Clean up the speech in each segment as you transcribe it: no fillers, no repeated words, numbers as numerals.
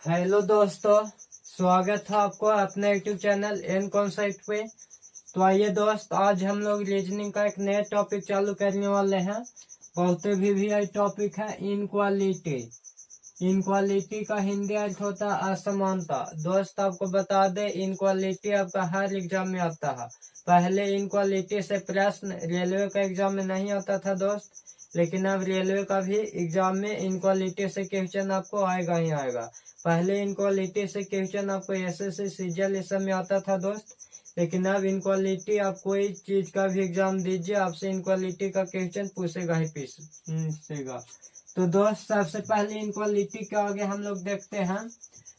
Hello दोस्तों, स्वागत है आपको अपने यूट्यूब चैनल एन कॉन्सेप्ट पे। तो आइए दोस्त, आज हम लोग रीजनिंग का एक नया टॉपिक चालू करने वाले हैं। बहुत भी टॉपिक है इनक्वालिटी। इनक्वालिटी का हिंदी अर्थ होता है असमानता। दोस्त आपको बता दे, इनक्वालिटी आपका हर एग्जाम में आता है। पहले इनक्वालिटी से प्रश्न रेलवे का एग्जाम में नहीं आता था दोस्त, लेकिन अब रेलवे का भी एग्जाम में इनक्वालिटी से क्वेश्चन आपको आएगा ही आएगा। पहले इनक्वालिटी से क्वेश्चन आपको एसएससी सीजीएल इस सब में आता था दोस्त, लेकिन अब इनक्वालिटी आप कोई चीज का भी एग्जाम दीजिए, आपसे इनक्वालिटी का क्वेश्चन पूछेगा ही पूछेगा। तो दोस्त सबसे पहले इनक्वालिटी के आगे हम लोग देखते हैं।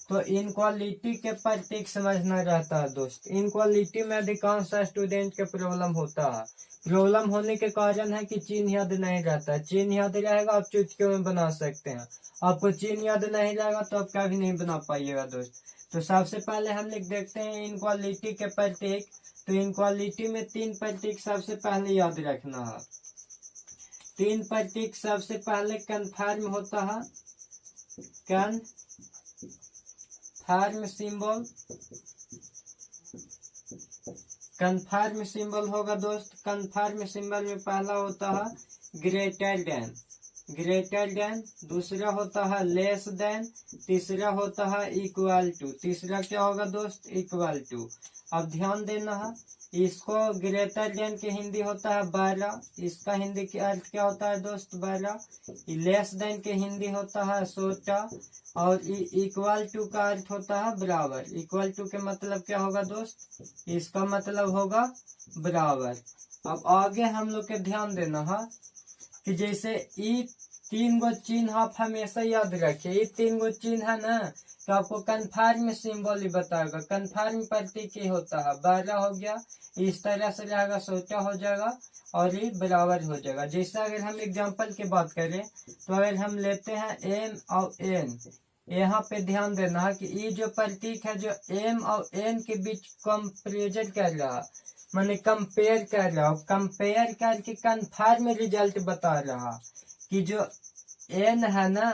तो इनक्वालिटी के प्रतीक समझना रहता है दोस्त। इनक्वालिटी में अधिकांश स्टूडेंट के प्रॉब्लम होता है। प्रॉब्लम होने के कारण है कि चिन्ह याद नहीं रहता। चिन्ह याद रहेगा आप चुटकियों में बना सकते हैं। आपको चिन्ह याद नहीं रहेगा तो आप कभी नहीं बना पाइएगा दोस्त। तो सबसे पहले हम लोग देखते हैं इनक्वालिटी के प्रतीक। तो इनक्वालिटी में 3 प्रतीक सबसे पहले याद रखना है। 3 प्रतीक सबसे पहले कन्फर्म होता है। कन्फर्म सिंबल, कन्फर्म सिंबल होगा दोस्त। कन्फर्म सिंबल में पहला होता है ग्रेटर देन, ग्रेटर देन। दूसरा होता है लेस देन। तीसरा होता है इक्वल टू। तीसरा क्या होगा दोस्त? Equal to. अब ध्यान देना है, इसको ग्रेटर देन के हिंदी होता है 12। इसका हिंदी के अर्थ क्या होता है दोस्त? 12। लेस देन के हिंदी होता है 16। और इक्वल टू का अर्थ होता है बराबर। इक्वल टू के मतलब क्या होगा दोस्त? इसका मतलब होगा बराबर। अब आगे हम लोग के ध्यान देना है कि जैसे ई 3 गो चिन्ह आप हमेशा याद रखिए। ये 3 गो चिन्ह है ना, तो आपको कन्फर्म सिंबल ही बताएगा। कन्फर्म प्रतीक ही होता है। 12 हो गया, इस तरह से रहेगा, 16 हो जाएगा और ये बराबर हो जाएगा। जैसे अगर हम एग्जांपल की बात करें तो अगर हम लेते हैं एम और एन, यहाँ पे ध्यान देना है कि ये जो प्रतीक है जो एम और एन के बीच कंपेरिजन कर रहा है, मैंने कंपेयर कर रहा हूँ। कंपेयर करके कन्फर्म रिजल्ट बता रहा कि जो एन है ना,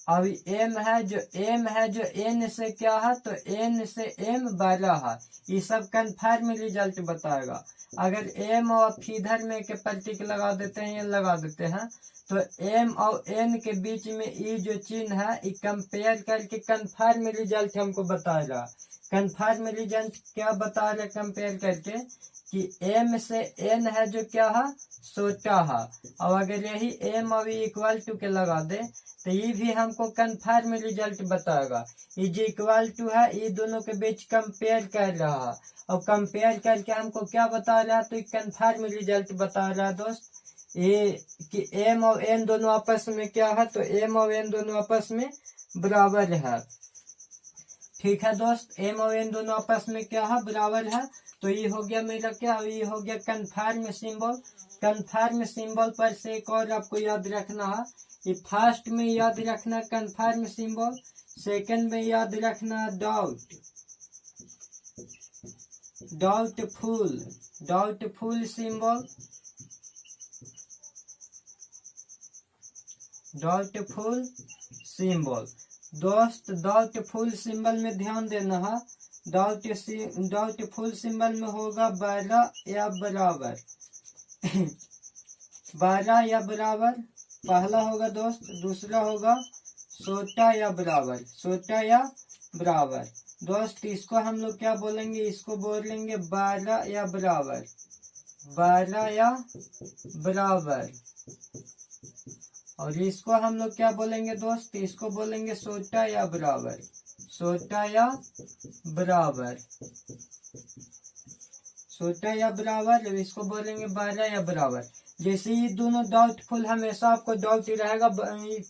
अब एम है, जो एम है जो एन से क्या है, तो एन से एम बड़ा है। ये सब कन्फर्म रिजल्ट बताएगा। अगर एम और इधर में के प्रतीक लगा देते हैं, ये लगा देते हैं, तो एम और एन के बीच में ये जो चिन्ह है, ये कंपेयर करके कन्फर्म रिजल्ट हमको बताएगा। कन्फर्म रिजल्ट क्या बता रहे कंपेयर करके कि एम से एन है जो क्या है, छोटा है। और अगर यही एम और इक्वल टू के लगा दे तो ये भी हमको कन्फर्म रिजल्ट बताएगा। ये जो इक्वल टू है, ये दोनों के बीच कंपेयर कर रहा है और कंपेयर करके हमको क्या बता रहा है, तो कन्फर्म रिजल्ट बता रहा है दोस्त ये कि एम और एन दोनों आपस में क्या है, तो एम और एन दोनों आपस में बराबर है। ठीक है दोस्त, एम और एन दोनों आपस में क्या है, बराबर है। तो ये हो गया मेरा क्या, ये हो गया कन्फर्म सिंबल। कन्फर्म सिंबल पर से एक और आपको याद रखना है। ये फर्स्ट में याद रखना कन्फर्म सिंबल, सेकंड में याद रखना doubt, doubtful, doubtful symbol, doubtful symbol. दोस्त डाउटफुल सिंबल में ध्यान देना है। डाउटफुल सिंबल में होगा 12 या बराबर। 12 या बराबर पहला होगा दोस्त। दूसरा होगा छोटा या बराबर, छोटा या बराबर। दोस्त इसको हम लोग क्या बोलेंगे, इसको बोलेंगे 12 या बराबर, 12 या बराबर। और इसको हम लोग क्या बोलेंगे दोस्त, इसको बोलेंगे छोटा या बराबर, छोटा या बराबर, छोटा या बराबर। इसको बोलेंगे 12 या बराबर। जैसे ये दोनों डाउटफुल, हमेशा आपको डाउट ही रहेगा,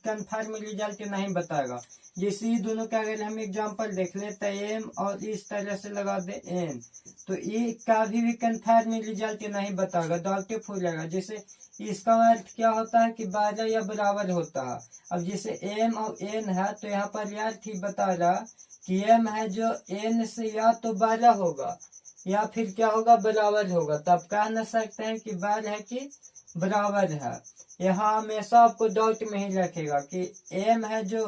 कन्फर्म रिजल्ट नहीं बताएगा। जैसे ये दोनों का अगर हम एग्जांपल देख लें तो एम और इस तरह से लगा दे एन, तो ये कभी भी कन्फर्म रिजल्ट नहीं बताएगा, डाउटफुल रहेगा। जैसे इसका अर्थ क्या होता है कि 12 या बराबर होता है। अब जैसे एम और एन है, तो यहाँ पर अर्थ ही बता रहा कि एम है जो एन से या तो 12 होगा या फिर क्या होगा, बराबर होगा। तो आप कह न सकते हैं कि 12 है कि बराबर है। यहाँ हमेशा आपको डाउट में ही रखेगा कि m है जो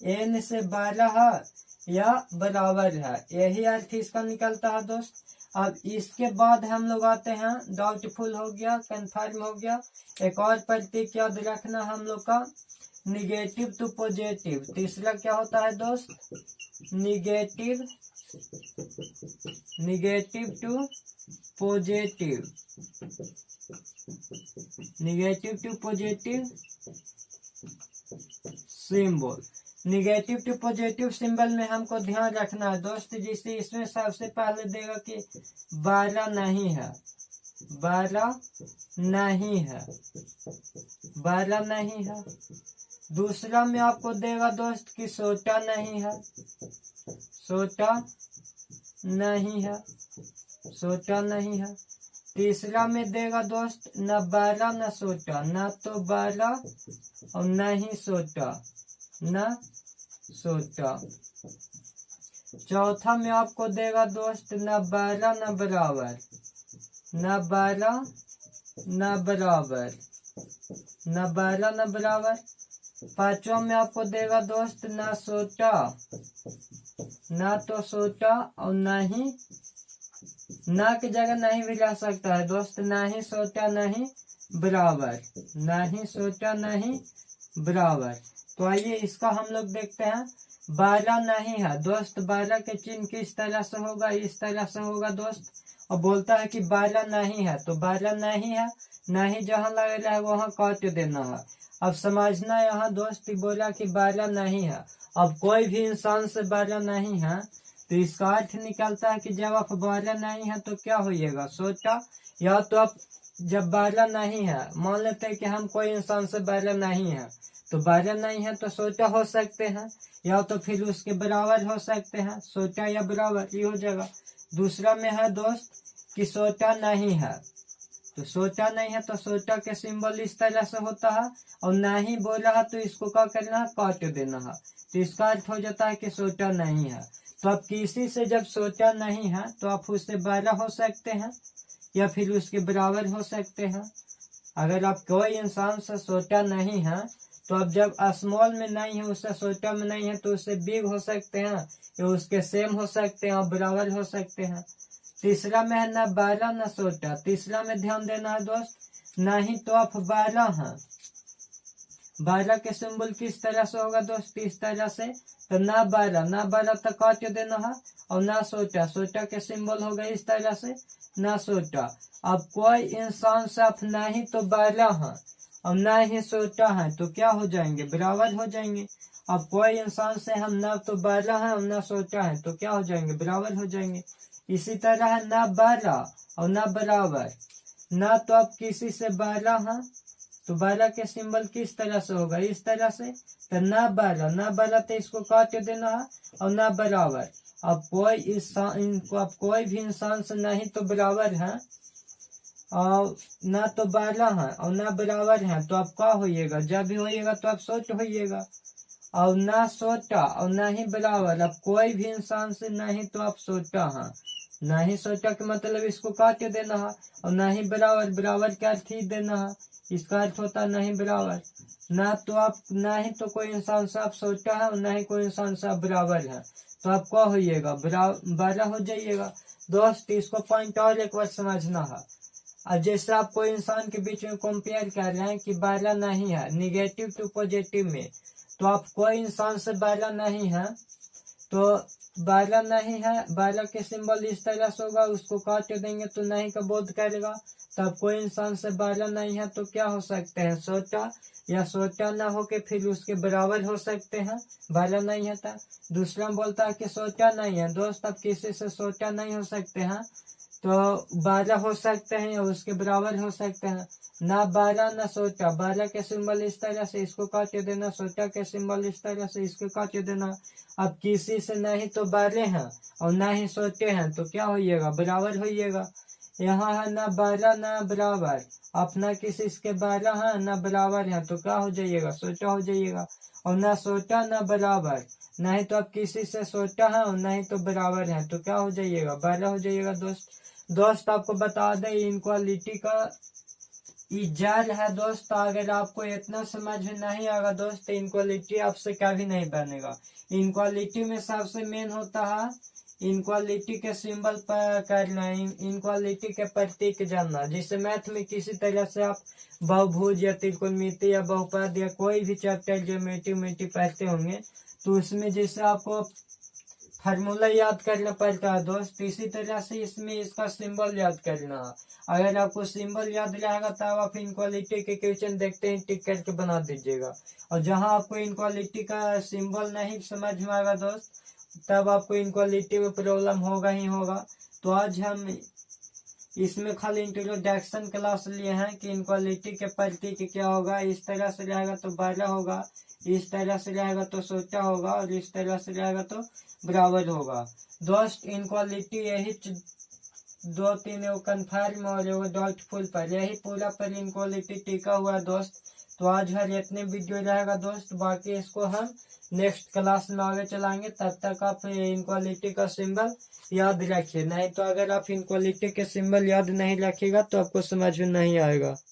n से 12 है या बराबर है, यही अर्थ इसका निकलता है दोस्त। अब इसके बाद हम लोग आते हैं, डाउटफुल हो गया, कंफर्म हो गया। एक और प्रतीक याद रखना हम लोग का, निगेटिव टू पॉजिटिव। तीसरा क्या होता है दोस्त? Negative to positive, negative to positive symbol. Negative to positive symbol में हमको ध्यान रखना है दोस्त, जिसे इसमें सबसे पहले देगा कि 12 नहीं है, 12 नहीं है, 12 नहीं है। दूसरा में आपको देगा दोस्त कि 16 नहीं है, 16 नहीं है, 16 नहीं है। तीसरा में देगा दोस्त न 12 न 16, न तो 12 और न ही 16, न 16। चौथा में आपको देगा दोस्त न 12 न बराबर, न 12 न बराबर, न 12 न बराबर। पांचवा में आपको देगा दोस्त न 16, न तो 16 और न ही, ना की जगह नहीं भी रह सकता है दोस्त, ना ही 16 नहीं बराबर, ना ही 16 नहीं बराबर। तो आइए इसका हम लोग देखते हैं। 12 नहीं है दोस्त, 12 के चिन्ह किस तरह से होगा? इस तरह से होगा दोस्त। और बोलता है कि 12 नहीं है, तो 12 नहीं है, नहीं जहाँ लग रहा है वहाँ काट देना है। अब समझना यहाँ दोस्त, बोला कि 12 नहीं है। अब कोई भी इंसान से 12 नहीं है, तो इसका अर्थ निकलता है कि जब आप 12 नहीं है तो क्या होइएगा? 16। या तो आप जब 12 नहीं है, मान लेते हैं कि हम कोई इंसान से 12 नहीं है, तो 12 नहीं है तो 16 हो सकते हैं, या तो फिर उसके बराबर हो सकते हैं, 16 या बराबर ये हो जाएगा। दूसरा में है दोस्त कि 16 नहीं है, तो 16 नहीं है तो 16 के सिंबल इस तरह से होता है, और नहीं बोल रहा तो इसको क्या करना है? काट देना है। तो इसका अर्थ हो जाता है कि 16 नहीं है। तो आप किसी से जब 16 नहीं है तो आप उससे 12 हो सकते हैं या फिर उसके बराबर हो सकते हैं। अगर आप कोई इंसान से 16 नहीं है, तो आप जब स्मॉल में नहीं है, उससे 16 में नहीं है, तो उससे बिग हो सकते हैं या उसके सेम हो सकते हैं और बराबर हो सकते हैं। तीसरा में है न 12 न 16। तीसरा में ध्यान देना है दोस्त, नहीं तो आप 12 हैं। 12 के सिंबल किस तरह से होगा दोस्त? इस तरह से। तो ना 12 तक काट देना है, और ना 16 के सिंबल होगा इस तरह से, ना 16। अब कोई इंसान से आप नहीं तो 12 है और ना ही 16 है, तो क्या हो जाएंगे? बराबर हो जाएंगे। अब कोई इंसान से हम ना तो 12 है और ना 16 है, तो क्या हो जाएंगे? बराबर हो जाएंगे। इसी तरह है ना 12 और ना बराबर। ना तो आप किसी से 12 है, तो 12 के सिंबल किस तरह से होगा? इस तरह से। तो ना 12 तो इसको काट देना है, और ना बराबर। अब कोई भी इंसान से नहीं तो बराबर है और ना तो 12 है और ना बराबर है, तो आप क्या होइएगा? जब भी होइएगा तो आप 16 होइएगा। और ना 16 और ना ही बराबर। अब कोई भी इंसान से नहीं तो आप 16 हैं, ना ही 16 के मतलब इसको काट देना है, और ना ही बराबर का अर्थ ही देना है। इसका अर्थ होता है नहीं बराबर। ना तो कोई इंसान से आप 16 है और ना ही कोई इंसान से आप बराबर है, तो आप क्या होइएगा? 12 हो जाइएगा। दोस्त इसको पॉइंट और एक बार समझना है। अब जैसे आप कोई इंसान के बीच में कंपेयर कर रहे हैं कि 12 नहीं है, निगेटिव टू पॉजिटिव में, तो आप कोई इंसान से 12 नहीं है, तो 12 नहीं है, 12 के सिंबल इस तरह से होगा, उसको काट देंगे तो नहीं का बोध करेगा। तब कोई इंसान से 12 नहीं है तो क्या हो सकते हैं? 16, या 16 ना होके फिर उसके बराबर हो सकते हैं, 12 नहीं है था। दूसरा बोलता है कि 16 नहीं है दोस्त, अब किसी से 16 नहीं हो सकते हैं, तो 12 हो सकते हैं या उसके बराबर हो सकते हैं। ना 12 ना 16, 12 के सिंबल इस तरह से, इसको काट देना, 16 के सिंबल इस तरह से, इसको काट देना। अब किसी से नहीं तो 12 हैं और ना ही 16 हैं, तो क्या होइएगा? बराबर होइएगा। यहाँ है ना 12 ना बराबर, अपना किसी के 12 है ना बराबर है, तो क्या हो जाइएगा? 16 हो जाइएगा। और ना 16 ना बराबर, नहीं तो आप किसी से 16 है और नहीं तो बराबर है, तो क्या हो जाइएगा? 12 हो जाइएगा दोस्त। आपको बता दें इनक्वालिटी का इजार है दोस्त। तो अगर आपको इतना समझ में नहीं आएगा दोस्त तो इनक्वालिटी आपसे कभी नहीं बनेगा। इनक्वालिटी में सबसे मेन होता है इनक्वालिटी के सिंबल पर करना, इनक्वालिटी के प्रतीक जानना। जिससे मैथ में किसी तरह से आप बहुभुज या त्रिकोणमिति या बहुपद या कोई भी चैप्टर ज्योमेट्री पढ़ते होंगे तो उसमें जैसे आपको फार्मूला याद करना पड़ता है दोस्त, इसी तरह से इसमें इसका सिंबल याद करना है। अगर आपको सिंबल याद रहेगा तब आप इनक्वालिटी के क्वेश्चन देखते हैं टिक करके बना दीजिएगा। और जहां आपको इनक्वालिटी का सिंबल नहीं समझ में आएगा दोस्त तब आपको इनक्वालिटी में प्रॉब्लम होगा ही होगा। तो आज हम इसमें खाली इंट्रोडक्शन क्लास लिए हैं कि इनक्वालिटी के प्रतीक क्या होगा। इस तरह से रहेगा तो 12 होगा, इस तरह से रहेगा तो 17 होगा और इस तरह से रहेगा तो बराबर होगा। दोस्त इनक्वालिटी यही 2-3 कन्फर्म और डाउटफुल पर यही पूरा पर इनक्वालिटी टिका हुआ है दोस्त। तो आज हर इतने वीडियो रहेगा दोस्त, बाकी इसको हम नेक्स्ट क्लास में आगे चलाएंगे। तब तक आप इनक्वालिटी का सिंबल याद रखिए, नहीं तो अगर आप इनक्वालिटी के सिंबल याद नहीं रखिएगा तो आपको समझ में नहीं आएगा।